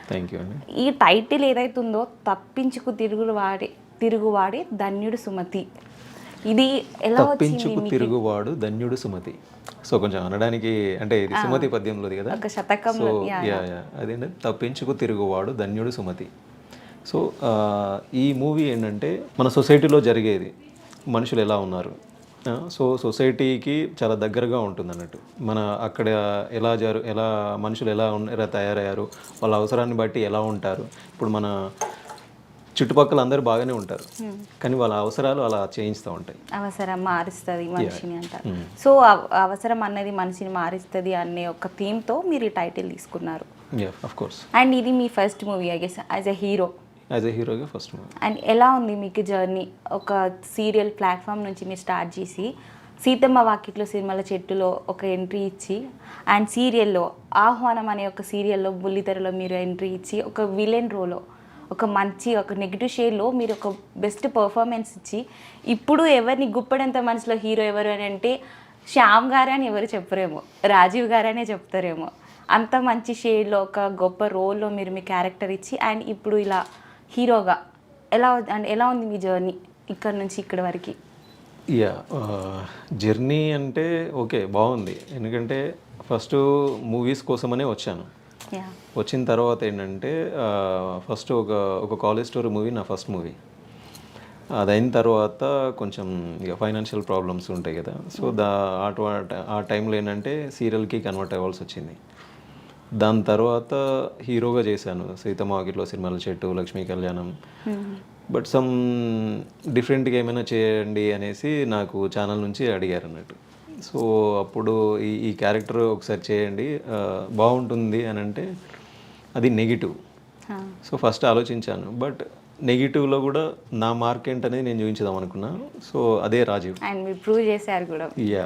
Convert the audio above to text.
Thank you అండి. ఈ title ఏదైతుందో తప్పించుకు తిరుగువాడే ధన్యుడు సుమతి, ఇది ఎలా వచ్చింది తప్పించుకు మీకు? తిరుగువాడు ధన్యుడు సుమతి. సో కొంచెం అనడానికి అంటే ఇది సుమతి పద్యంలోది కదా. ఒక శతకంలో సో యా అదేంటే తప్పించుకు తిరుగువాడు ధన్యుడు సుమతి. సో ఈ మూవీ ఏంటంటే మన సొసైటీలో జరిగేది, మనుషులు ఎలా ఉన్నారు, సో సొసైటీకి చాలా దగ్గరగా ఉంటుంది అన్నట్టు. మన అక్కడ ఎలా మనుషులు ఎలా తయారయ్యారు, వాళ్ళ అవసరాన్ని బట్టి ఎలా ఉంటారు. ఇప్పుడు మన చుట్టుపక్కల అందరూ బాగానే ఉంటారు, కానీ వాళ్ళ అవసరాలు అలా చేయిస్తూ ఉంటాయి. అవసరం మారుస్తుంది మనిషిని అంటారు. సో అవసరం అన్నది మనిషిని మారుస్తుంది అనే ఒక థీమ్తో మీరు ఈ టైటిల్ తీసుకున్నారు. Of course. అండ్ ఇది మీ first movie I guess as a hero. As a హీరోగా ఫస్ట్ మూవీ. అండ్ ఎలా ఉంది మీకు జర్నీ? ఒక సీరియల్ ప్లాట్ఫామ్ నుంచి మీరు స్టార్ట్ చేసి సీతమ్మ వాకిట్లో సినిమాల చెట్టులో ఒక ఎంట్రీ ఇచ్చి, అండ్ సీరియల్లో ఆహ్వానం అనే ఒక సీరియల్లో బుల్లితెరలో మీరు ఎంట్రీ ఇచ్చి ఒక విలన్ రోలో ఒక నెగిటివ్ షేడ్లో మీరు ఒక బెస్ట్ పర్ఫార్మెన్స్ ఇచ్చి, ఇప్పుడు ఎవరిని గుప్పడంత మనసులో హీరో ఎవరు అని అంటే శ్యామ్ గారు అని ఎవరు చెప్పరేమో, రాజీవ్ గారు అనే చెప్తారేమో. అంత మంచి షేడ్లో ఒక గొప్ప రోల్లో మీరు మీ క్యారెక్టర్ ఇచ్చి, అండ్ ఇప్పుడు ఇలా హీరోగా ఎలా ఉంది మీ జర్నీ ఇక్కడ నుంచి ఇక్కడ వరకు? యా జర్నీ అంటే ఓకే బాగుంది, ఎందుకంటే ఫస్ట్ మూవీస్ కోసమనే వచ్చాను. వచ్చిన తర్వాత ఏంటంటే ఫస్ట్ ఒక కాలేజ్ స్టోరీ మూవీ నా ఫస్ట్ మూవీ. అదైన తర్వాత కొంచెం ఇక ఫైనాన్షియల్ ప్రాబ్లమ్స్ ఉంటాయి కదా, సో ఆ టైంలో ఏంటంటే సీరియల్కి కన్వర్ట్ అవ్వాల్సి వచ్చింది. దాని తర్వాత హీరోగా చేశాను సీతమ్మ వాకిట్లో సినిమాల చెట్టు, లక్ష్మీ కళ్యాణం. బట్ సమ్ డిఫరెంట్గా ఏమైనా చేయండి అనేసి నాకు ఛానల్ నుంచి అడిగారు అన్నట్టు. సో అప్పుడు ఈ క్యారెక్టర్ ఒకసారి చేయండి బాగుంటుంది అని అంటే అది నెగిటివ్. సో ఫస్ట్ ఆలోచించాను, బట్ నెగిటివ్లో కూడా నా మార్క్ ఏంటనేది నేను చూపించుదాం అనుకున్నాను. సో అదే రాజీవ్. అండ్ మీరు ప్రూవ్ చేశారు కూడా. యా